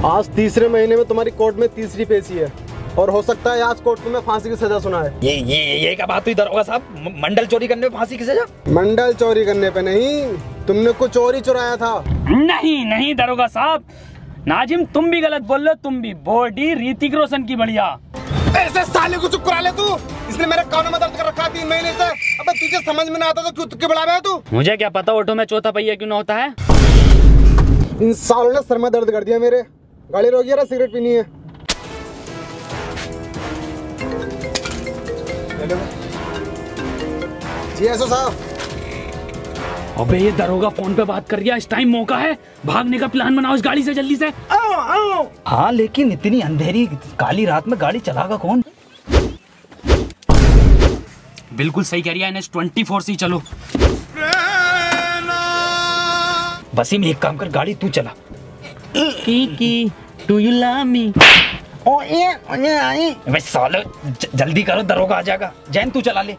आज तीसरे महीने में तुम्हारी कोर्ट में तीसरी पेशी है और हो सकता है आज कोर्ट तुम्हें फांसी की सजा सुनाए। ये क्या बात हुई दरोगा साहब? मंडल चोरी करने पे फांसी की सजा? मंडल चोरी करने पे नहीं, तुमने कुछ चोरी चुराया था। नहीं दरोगा साहब, नाजिम तुम भी गलत बोल रहे हो। तुम भी बॉडी ऋतिक रोशन की बढ़िया। ऐसे साले को चुप करा ले तू। इसने मेरे कानों में दर्द कर रखा 3 महीने से। अबे तुझे समझ में ना आता तो क्यों तुक्के बढ़ावे है तू? मुझे क्या पता ऑटो में चौथा पहिया क्यों ना होता है। इन सालों ने सर में दर्द कर दिया मेरे। गाड़ी रोकिए ना, सिगरेट पीनी है। जी एसओ साहब। अबे ये दरोगा फोन पे बात कर रहा है। इस टाइम मौका है, भागने का प्लान बनाओ इस गाड़ी से जल्दी से। आओ। हाँ लेकिन इतनी अंधेरी काली रात में गाड़ी चलागा कौन? बिल्कुल सही कह रही है NH24 से चलो। वसीम एक काम कर, गाड़ी तू चला। की डू यू लव मी? वैसे साले जल्दी करो, दरोगा आ जाएगा। जैन तू चला ले।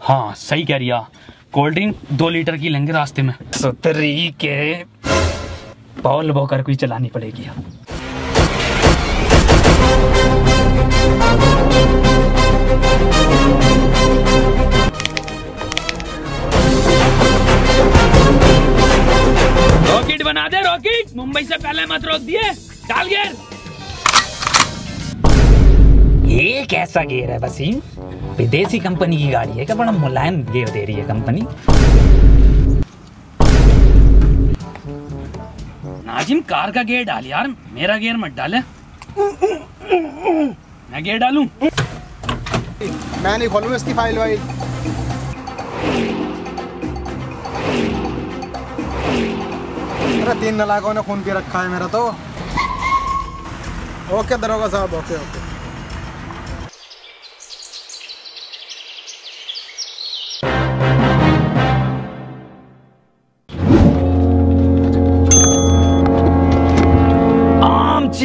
हाँ सही कह रही है। कोल्ड ड्रिंक 2 लीटर की लेंगे रास्ते में। सुतरी के पॉल वॉकर को ही चलानी पड़ेगी। रॉकेट बना दे रॉकेट। मुंबई से पहले मत रोक दिए। डाल गियर। ये कैसा गियर है वसीम? विदेशी कंपनी की गाड़ी है क्या? बड़ा मुलायम गियर दे रही है कंपनी। नाजिम कार का गियर डाल यार, मेरा गियर मत डाले। मैं गियर डालूं? मैं नहीं खोलूंगा इसकी फाइल वाइल। अरे 3 नालायकों ने खून पी रखा है मेरा तो। ओके दरोगा साहब, ओके ओके।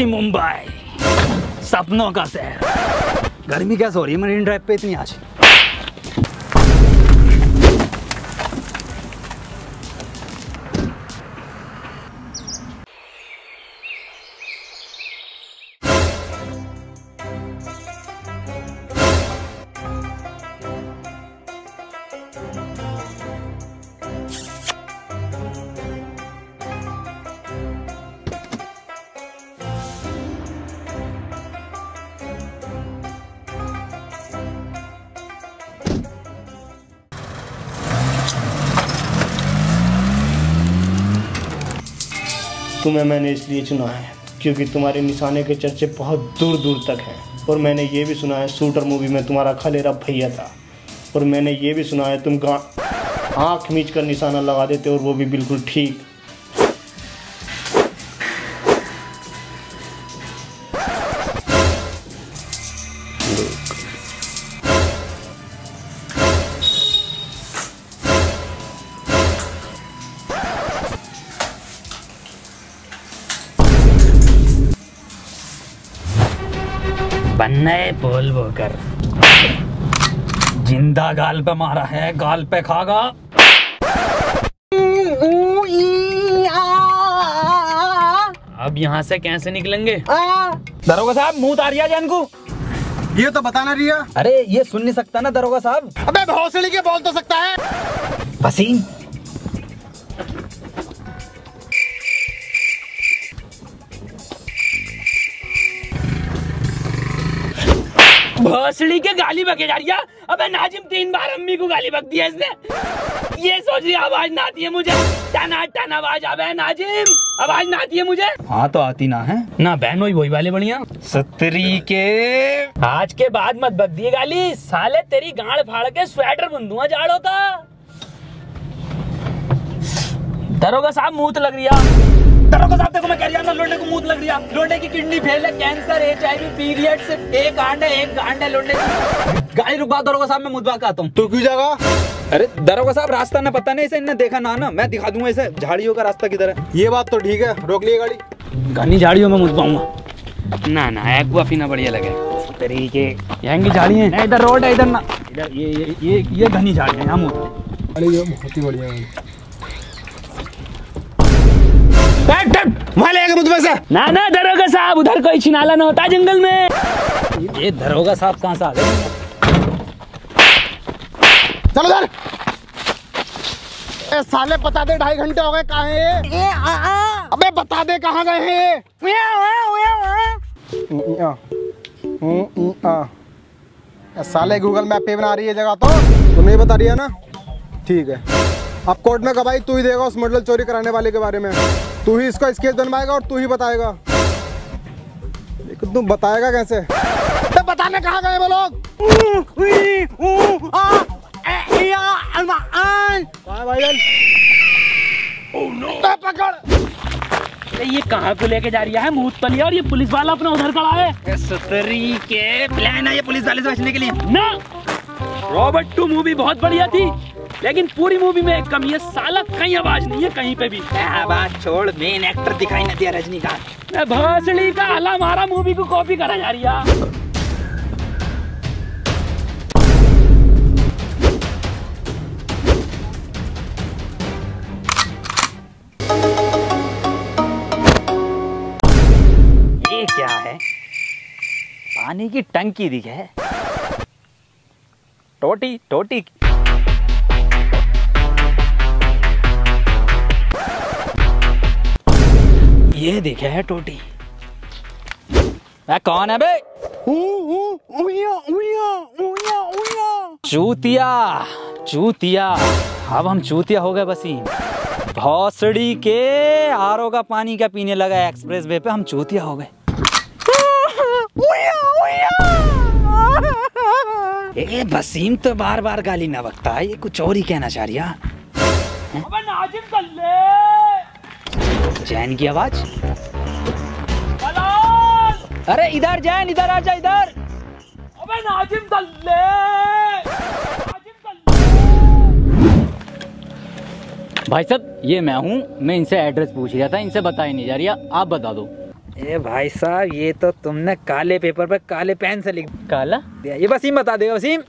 मुंबई सपनों का शहर। गर्मी कैसे हो रही है मरीन ड्राइव पे इतनी आज? तुम्हें मैंने इसलिए चुना है क्योंकि तुम्हारे निशाने के चर्चे बहुत दूर दूर तक हैं। और मैंने ये भी सुना है शूटर मूवी में तुम्हारा खलेरा भैया था। और मैंने ये भी सुना है तुम आँख मीच कर निशाना लगा देते, और वो भी बिल्कुल ठीक। बनना है पोल वॉकर। जिंदा गाल पे मारा है, गाल पे खागा। अब यहाँ से कैसे निकलेंगे? दरोगा साहब मुंह उतारिया जान को। ये तो बताना रिया। अरे ये सुन नहीं सकता ना दरोगा साहब। अबे भौसड़ी के बोल तो सकता है। वसीम भोसड़ी के गाली बके जा रही है। अबे नाजिम 3 बार अम्मी को गाली बक दिया इसने। ये सोच रही आवाज ना आती है मुझे। टन टन आवाज आवे नाजिम, आवाज ना आती है मुझे। हाँ तो आती ना है ना बहन वही वाले बढ़िया। सतरी के आज के बाद मत बक दिए गाली, साले तेरी गांड फाड़ के स्वेटर बुन दूंगा जाड़ों का। दरोगा साहब मूत लग रही है। दरोगा साहब देखो मैं कह रहा हूँ लोंडे को मूत लग रही है। लोंडे की किडनी फेल है, कैंसर, HIV, पीरियड से एक गांड है लोंडे की। गाड़ी रुकवा दरोगा साहब, मैं मुद्दा आता हूँ। तू क्यों जागा? अरे दरोगा साहब रास्ता ना पता नहीं, इसे इन्हें देखा ना मैं दिखा दूंगा इसे झाड़ियों का रास्ता किधर है। ये बात तो ठीक है, रोक लिए गाड़ी। घनी झाड़ियों में मुझ पाऊंगा ना एक्वा पीना बढ़िया लगे। तरीके यहाँ की झाड़ी है, इधर रोड है, इधर ना इधर ये घनी झाड़ी है। यहाँ अरे ये बहुत ही बढ़िया है। वहाँ ले मुझ में से। ना ना दरोगा साहब, उधर कोई छिनाला न होता जंगल में। ये दरोगा साहब कहाँ से आ गए? चलो उधर। ए साले बता दे, 2.5 घंटे हो गए, कहाँ है ये? अबे बता दे कहाँ गए हैं? साले गूगल मैप पे बना रही है जगह, तो नहीं बता रही है ना? ठीक है, अब कोर्ट में गवाही तू ही देगा उस मॉडल चोरी कराने वाले के बारे में। तू ही इसका स्केच बनवाएगा और तू ही बताएगा। लेकिन तू बताएगा कैसे? तो बताने कहाँ गए वो लोग? पकड़। ये कहाँ को लेके जा रही है मूतलिया, और ये पुलिस वाला अपना उधर खड़ा है। सुतरी के प्लान है ये पुलिस वाले से बचने के लिए ना। रॉबर्ट 2 मूवी बहुत बढ़िया थी, लेकिन पूरी मूवी में एक कमी है, साला कहीं आवाज नहीं है कहीं पे भी। बात छोड़, मेन एक्टर दिखाई न दिया रजनीकांत। भोसड़ी का हला मारा मूवी को कॉपी करा जा रही है। ये क्या है? पानी की टंकी दिखे। टोटी टोटी। ये दिखे है टोटी। कौन है बे? चूतिया चूतिया। अब हम चूतिया हो गए वसीम। भौसड़ी के आरओ का पानी क्या पीने लगा एक्सप्रेस वे पे, हम चूतिया हो गए। ए वसीम तो बार बार गाली ना बकता है, ये कुछ और ही कहना चाह रही है। नाजिम कल्ले। जैन की आवाज। दलाल। अरे इधर जैन, इधर आजा इधर। अबे नाजिम कल्ले। भाई साहब ये मैं हूँ, मैं इनसे एड्रेस पूछ रहा था, इनसे बताई नहीं जा रही, आप बता दो। ए भाई साहब ये तो तुमने काले पेपर पे काले पेन से लिख काला दिया। ये वसीम बता देगा। वसीम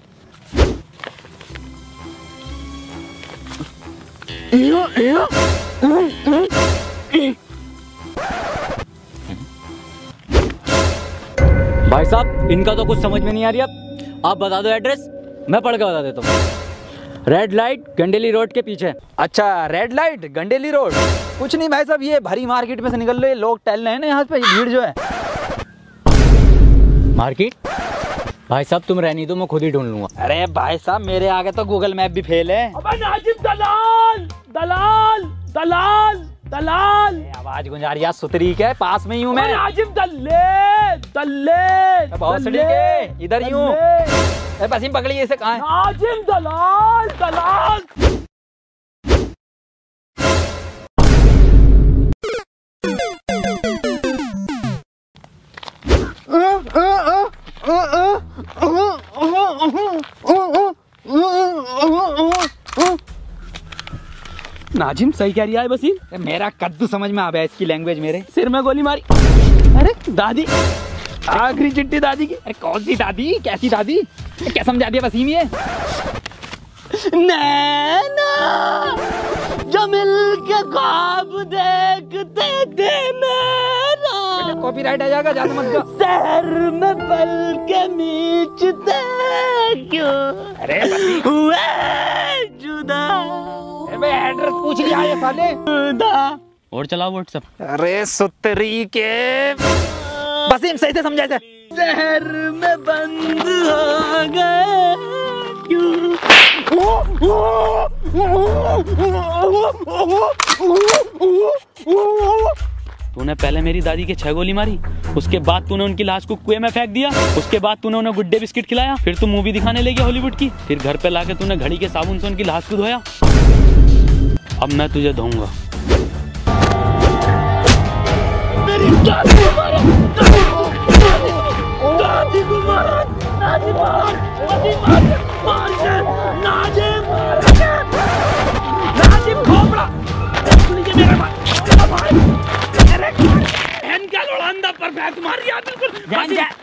भाई साहब इनका तो कुछ समझ में नहीं आ रही, अब आप बता दो एड्रेस, मैं पढ़ के बता देता हूँ। रेड लाइट गंडेली रोड के पीछे। अच्छा रेड लाइट गंडेली रोड। कुछ नहीं भाई साहब, ये भरी मार्केट में से निकल रहे लोग टहल रहे हैं ना यहाँ पे, भीड़ जो है। मार्केट भाई साहब तुम रहनी दो, मैं खुद ही ढूंढ लूंगा। अरे भाई साहब मेरे आगे तो गूगल मैप भी फेल है। अबे नाजिम दलाल दलाल दलाल दलाल। आवाज गुंजा रही है सुतरी के, पास में ही हूँ मैं। नाजिम दल्ले दल्ले भौसड़ी के इधर ही हूँ। वसीम पकड़िए इसे, कहाँ है? नाजिम दलाल दलाल। नाजिम सही कह रही है वसीम। मेरा कद्दू समझ में आ गया इसकी लैंग्वेज, मेरे सिर में गोली मारी। अरे दादी, आखिरी चिट्ठी दादी की। अरे कौन सी दादी, कैसी दादी, क्या समझा दिया वसीम ये? नैना जो मिल के ख्वाब देखते थे मेरा, कॉपीराइट आ जाएगा, ज्यादा मत गा। शहर में पल के मीचते क्यों, अरे वसीम हुए जुदा। एड्रेस पूछ लिया ये साले। और चलाओ व्हाट्सएप। अरे सुतरी के वसीम सही से समझा। शहर में बंद हो गए क्यों। तूने पहले मेरी दादी के 6 गोली मारी, उसके बाद तूने उनकी लाश को कुएं में फेंक दिया, उसके बाद तूने उन्हें गुड्डे बिस्किट खिलाया, फिर तू मूवी दिखाने ले गया हॉलीवुड की, फिर घर पे लाके तूने घड़ी के साबुन से उनकी लाश को धोया। अब मैं तुझे धोऊंगा। मेरी दादी को मारा, दादी को मारा, दादी मार, नाजिम खोपड़ा, मेरे क्या लोड़ांदा पर बैक मार दिया बिल्कुल।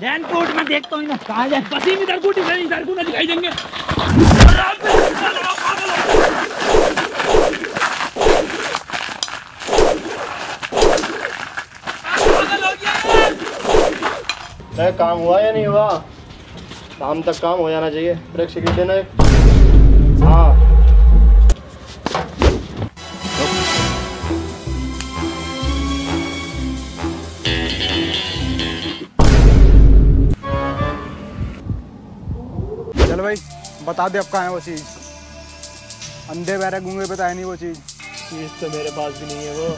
ध्यान कोर्ट में देखता हूँ ना, कहाँ जाए? वसीम इधर को दिखाई देंगे। अरे काम हुआ या नहीं हुआ? शाम तक काम हो जाना चाहिए। ब्रेक सिगरेट देना एक। हाँ चल भाई बता दे अब कहाँ है वो चीज़। अंधे बहरे गूंगे बताया नहीं वो चीज़। चीज़ तो मेरे पास भी नहीं है वो।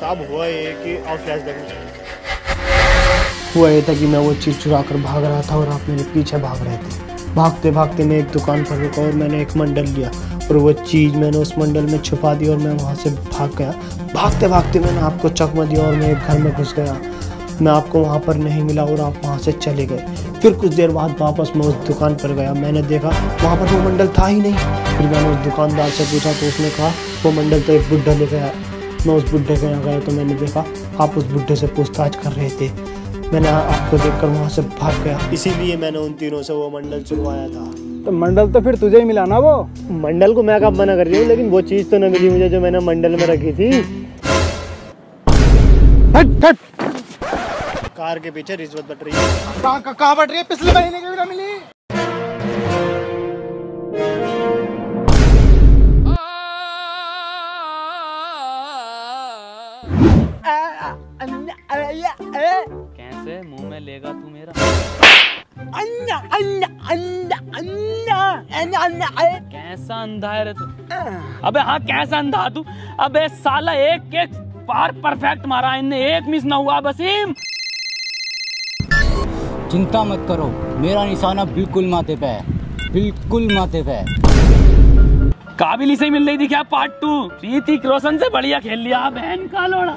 साहब हुआ ये कि और फ्लैशबैक में हुआ ये था कि मैं वो चीज़ चुरा कर भाग रहा था और आप मेरे पीछे भाग रहे थे। भागते भागते मैं एक दुकान पर रुका और मैंने एक मंडल लिया और वो चीज़ मैंने उस मंडल में छुपा दी और मैं वहाँ से भाग गया। भागते भागते मैंने आपको चकमा दिया और मैं एक घर में घुस गया। मैं आपको वहाँ पर नहीं मिला और आप वहाँ से चले गए। फिर कुछ देर बाद वापस मैं उस दुकान पर गया। मैंने देखा वहाँ पर वो मंडल था ही नहीं। फिर मैंने उस दुकानदार से पूछा तो उसने कहा वो मंडल तो एक बुड्ढा ले गया। मैं उस बुड्ढे के यहाँ गया तो मैंने देखा आप उस बुड्ढे से पूछताछ कर रहे थे। मैंने आपको देखकर वहाँ से भाग गया, इसीलिए मैंने उन तीनों से वो मंडल चुरवाया था। तो मंडल तो फिर तुझे ही मिला ना वो। मंडल को मैं कब मना कर रही हूँ, लेकिन वो चीज़ तो न मिली मुझे जो मैंने मंडल में रखी थी। हट हट। कार के पीछे रिश्वत बट रही है। कहाँ बट रही है? पिछले महीने की भी ना मिली। कैसे मुंह में लेगा तू मेरा? कैसा अंधा है रे तू? अबे हाँ कैसा अंधा तू? अबे साला एक एक पार परफेक्ट मारा, इनने एक मिस ना हुआ। वसीम चिंता मत करो, मेरा निशाना बिल्कुल माथे पे है, बिल्कुल माथे पे है। काबिल से ही मिल रही थी क्या पार्ट 2? ऋतिक रोशन से बढ़िया खेल लिया बहन का लोड़ा।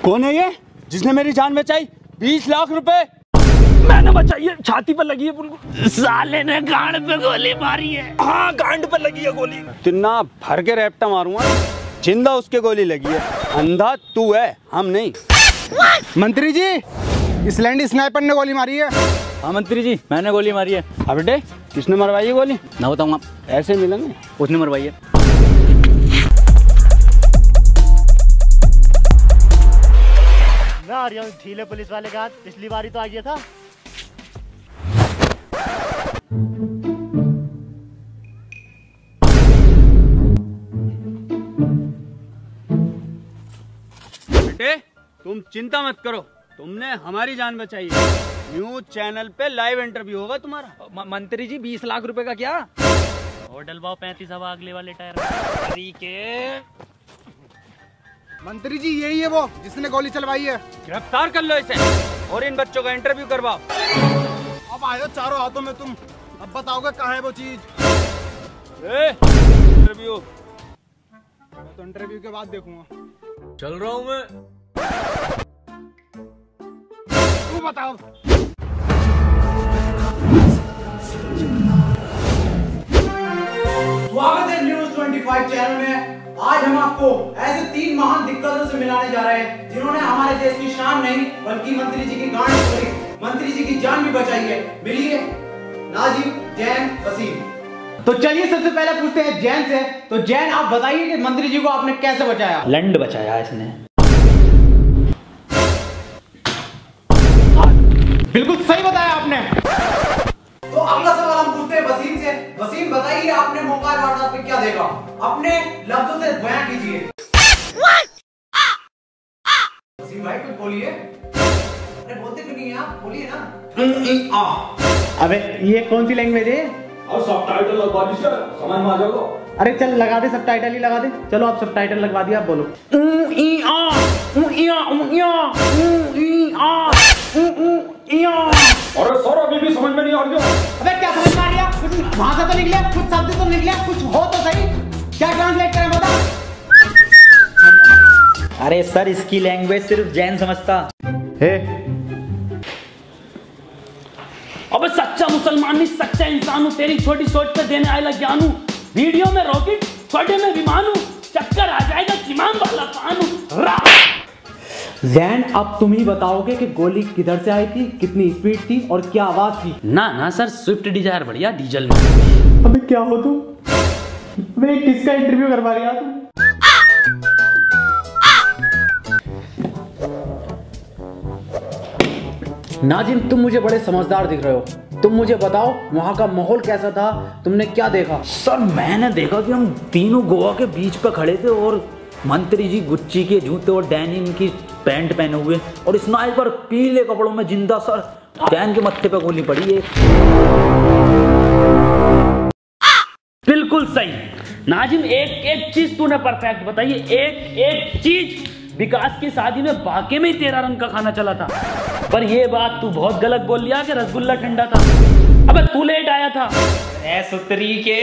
कौन है ये जिसने मेरी जान बचाई? 20 लाख रुपए मैंने बचाई है, छाती पर लगी है पुल। साले ने गांड पे गोली मारी है। हाँ गांड पे लगी है गोली। तिन्ना भर के रैप्टा मारूंगा, जिंदा उसके गोली लगी है। अंधा तू है, हम नहीं। मंत्री जी इस लैंडी स्नाइपर ने गोली मारी है। हाँ मंत्री जी मैंने गोली मारी है। अब बेटे किसने मरवाई है गोली? ना बताऊंगा, ऐसे मिलेंगे। उसने मरवाई है। मैं आ रहा हूँ ढीले पुलिस वाले का हाथ, पिछली बारी तो आ गया था। बेटे तुम चिंता मत करो, तुमने हमारी जान बचाई है। न्यूज चैनल पे लाइव इंटरव्यू होगा तुम्हारा। मंत्री जी 20 लाख रुपए का क्या? और डलवाओ 35 हवा अगले वाले टायर के। मंत्री जी यही है वो जिसने गोली चलवाई है। गिरफ्तार कर लो इसे और इन बच्चों का इंटरव्यू करवाओ। अब आए हो चारों हाथों में तुम, अब बताओगे कहाँ है वो चीज? इंटरव्यू मैं तो इंटरव्यू के बाद देखूंगा। चल रहा हूँ मैं। तू बताओ। स्वागत है न्यूज 25 चैनल में। आज हम आपको ऐसे 3 महान दिग्गजों से मिलाने जा रहे हैं जिन्होंने हमारे देश की शान नहीं बल्कि मंत्री जी की गांड तोड़ी, मंत्री जी की जान भी बचाई है। मिलिए नाजिम, जैन, वसीम। तो चलिए सबसे पहले पूछते हैं जैन से। तो जैन आप बताइए कि मंत्री जी को आपने कैसे बचाया? लंड बचाया इसने। बिल्कुल सही बताया आपने। तो अगला सवाल हम पूछते हैं वसीम से। वसीम बताइए आपने मौका वारदात में क्या देखा? अपने लफ्जों से बयां कीजिए। वसीम भाई कुछ बोलिए। अरे बोलते क्यों नहीं हैं आप? बोलिए ना। अबे ये कौन सी लैंग्वेज है? और सबटाइटल लगवा दीजिए, समझ में आ जाएगा। अरे चल लगा दे, सबटाइटल ही लगा दे। चलो आप सबटाइटल लगवा दिया, आप बोलो। अरे सर अभी भी समझ में नहीं आ रही। अबे क्या समझ में आ रहा? कुछ भाषा तो निकले, कुछ शब्द तो निकले, कुछ हो तो सही। क्या ट्रांसलेट करें बता? अरे सर इसकी लैंग्वेज सिर्फ जैन समझता है। अबे सच्चा मुसलमान नहीं, सच्चा इंसान हूँ। तेरी छोटी सोच पे देने आया ज्ञान हूँ। वीडियो में रॉकेट, छोटे में विमान हूँ। चक्कर आ जाएगा किमान वाला पान हूँ। जैन अब तुम ही बताओगे कि गोली किधर से आई थी, कितनी स्पीड थी और क्या आवाज थी? ना सर स्विफ्ट डिजायर बढ़िया डीजल में। अबे क्या हो तुम? अबे किसका इंटरव्यू करवा रही तुम? नाजिम, तुम मुझे बड़े समझदार दिख रहे हो। तुम मुझे बताओ वहाँ का माहौल कैसा था, तुमने क्या देखा? सर मैंने देखा कि हम तीनों गोवा के बीच पे खड़े थे और मंत्री जी गुच्ची के जूते और डेनिम की पैंट पहने हुए और स्नाइपर पीले कपड़ों में जिंदा सर डैन के मत्थे पे गोली पड़ी है। बिल्कुल सही नाजिम, एक एक चीज तूने परफेक्ट बताई, एक एक चीज। विकास की शादी में वाकई में ही तेरा रंग का खाना चला था, पर ये बात तू बहुत गलत बोल लिया कि रसगुल्ला ठंडा था। अबे तू लेट आया था। ए सुतरी के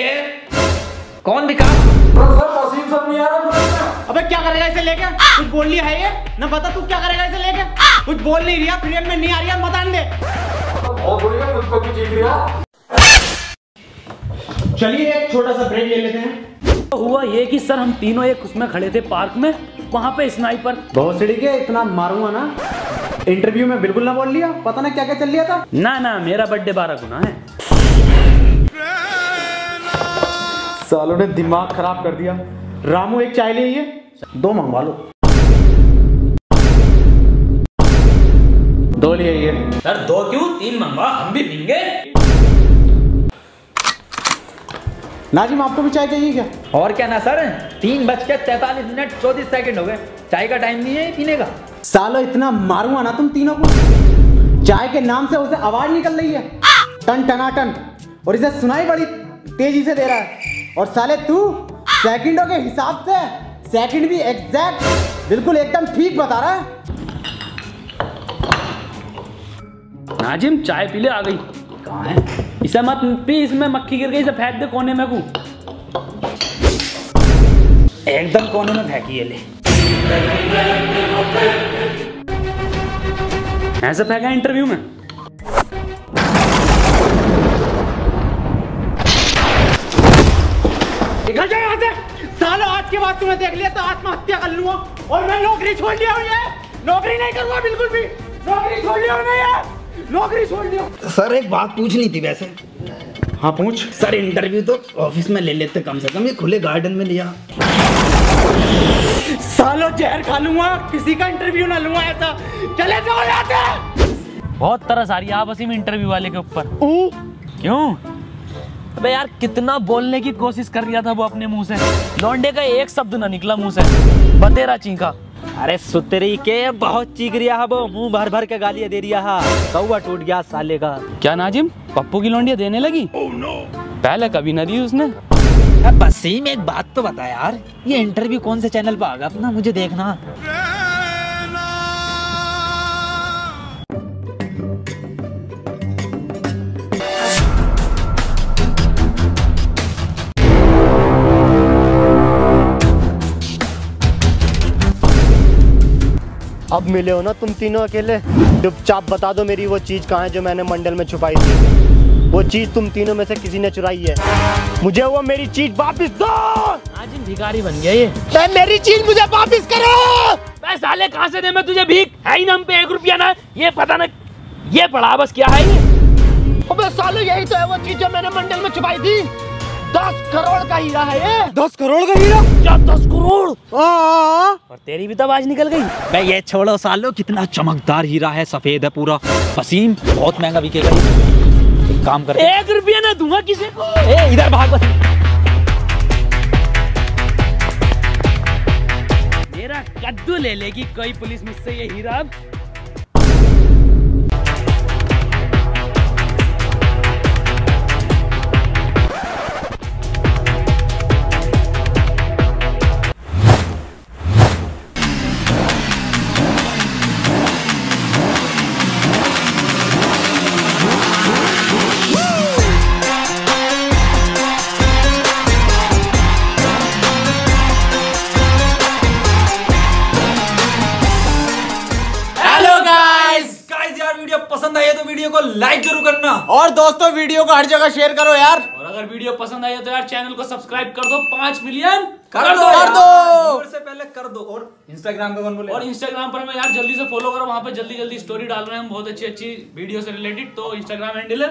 कौन विकास? अबे क्या करेगा इसे लेके? कुछ बोल लिया है ये ना, बता तू क्या करेगा इसे लेके? कुछ बोल नहीं रहा, फ्रेम में नहीं आ रही है, बता दे। चलिए एक छोटा सा ब्रेक ले लेते हैं। तो हुआ ये कि सर हम तीनों एक उसमें खड़े थे पार्क में, वहां पे स्नाइपर। बहुत सीढ़ी के इतना मारूंगा ना, इंटरव्यू में बिल्कुल ना बोल लिया, पता ना क्या क्या चल लिया था। ना ना, मेरा बर्थडे 12 गुना है। सालों ने दिमाग खराब कर दिया। रामू एक चाय ले आइए, 2 मंगवा लो। 2 ले आइए। सर 2 क्यों, 3 मंगवा, हम भी पीएंगे। नाजिम आपको भी चाय चाहिए क्या? और क्या ना सर, 3:43 34 सेकंड हो गए, चाय का टाइम नहीं है पीने का। सालो इतना मारूंगा ना तुम तीनों को, चाय के नाम से उसे आवाज निकल रही है टन टनाटन, और इसे सुनाई बड़ी तेजी से दे रहा है। और साले तू सेकंडों के हिसाब से सेकंड भी एग्जैक्ट बिल्कुल एकदम ठीक बता रहा है। नाजिम चाय पी ले, आ गई। कहाँ है? इसे मत पी, इसमें मक्खी गिर गई, इसे फेंक दे कोने में। को एकदम कोने में फेंकी है, ले। ऐसे फेंका इंटरव्यू में। निकल जाए यहाँ से सालो, आज के बाद तुम्हें देख लिया तो आत्महत्या कर लूंगा और मैं नौकरी छोड़ लिया हूँ। ये नौकरी नहीं करूंगा बिल्कुल भी, नौकरी छोड़ लिया मैं, ये नौकरी छोड़ लिया। सर एक बात पूछनी थी वैसे। हाँ पूछ। सर इंटरव्यू तो ऑफिस में ले लेते कम से कम, ये खुले गार्डन में लिया। सालो जहर खा लूंगा, किसी का इंटरव्यू ना लूंगा ऐसा। चले जाओ यहाँ से। बहुत तरस आ रही है आप वसीम इंटरव्यू वाले के ऊपर। क्यों? अबे यार कितना बोलने की कोशिश कर रहा था वो अपने मुंह से, लौंडे का एक शब्द ना निकला मुंह से, बतेरा चीखा। अरे सुतरी के बहुत चीख रिया है वो, मुंह भर भर के गालियां दे रिया है, कौवा टूट गया साले का। क्या नाजिम, पप्पू की लौंडिया देने लगी? पहले कभी न दी उसने। बसीम एक बात तो बता यार, ये इंटरव्यू कौन से चैनल पे आगा अपना, मुझे देखना। अब मिले हो ना तुम तीनों अकेले, चुपचाप बता दो मेरी वो चीज कहाँ है जो मैंने मंडल में छुपाई थी। वो चीज तुम तीनों में से किसी ने चुराई है, मुझे वो मेरी चीज वापस दो। आज भिखारी बन गया ये। मेरी चीज मुझे वापस करो। साले कहाँ से दे मैं तुझे भीख, है ही ना हम पे 1 रुपया ना, ये पता ना ये पड़ा बस क्या है ये। अबे साले यही तो है वो चीज जो मैंने मंडल में छुपाई थी। 10 करोड़ का हीरा है ये। 10 करोड़ का हीरा? क्या 10 करोड़? और तेरी भी तो आवाज निकल गई। भाई ये छोड़ो सालो, कितना चमकदार हीरा है, सफेद है पूरा। वसीम बहुत महंगा बिकेगा ये, एक काम कर। 1 रुपया ना दूंगा किसी को। ए इधर भाग बस। मेरा कद्दू ले लेगी कोई पुलिस मुझसे ये हीरा। पसंद आई है तो वीडियो को लाइक जरूर करना, और दोस्तों वीडियो को हर जगह शेयर करो यार। और अगर वीडियो पसंद आई है तो यार चैनल को सब्सक्राइब कर दो, 5 मिलियन कर दो से पहले कर दो। और इंस्टाग्राम का कौन बोले? और इंस्टाग्राम पर हमें यार जल्दी से फॉलो करो, वहां पे जल्दी स्टोरी डाल रहे हैं हम बहुत अच्छी वीडियो से रिलेटेड। तो इंस्टाग्राम हैंडल है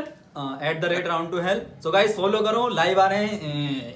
@round2hell। सो गाइस फॉलो करो, लाइव आ रहे हैं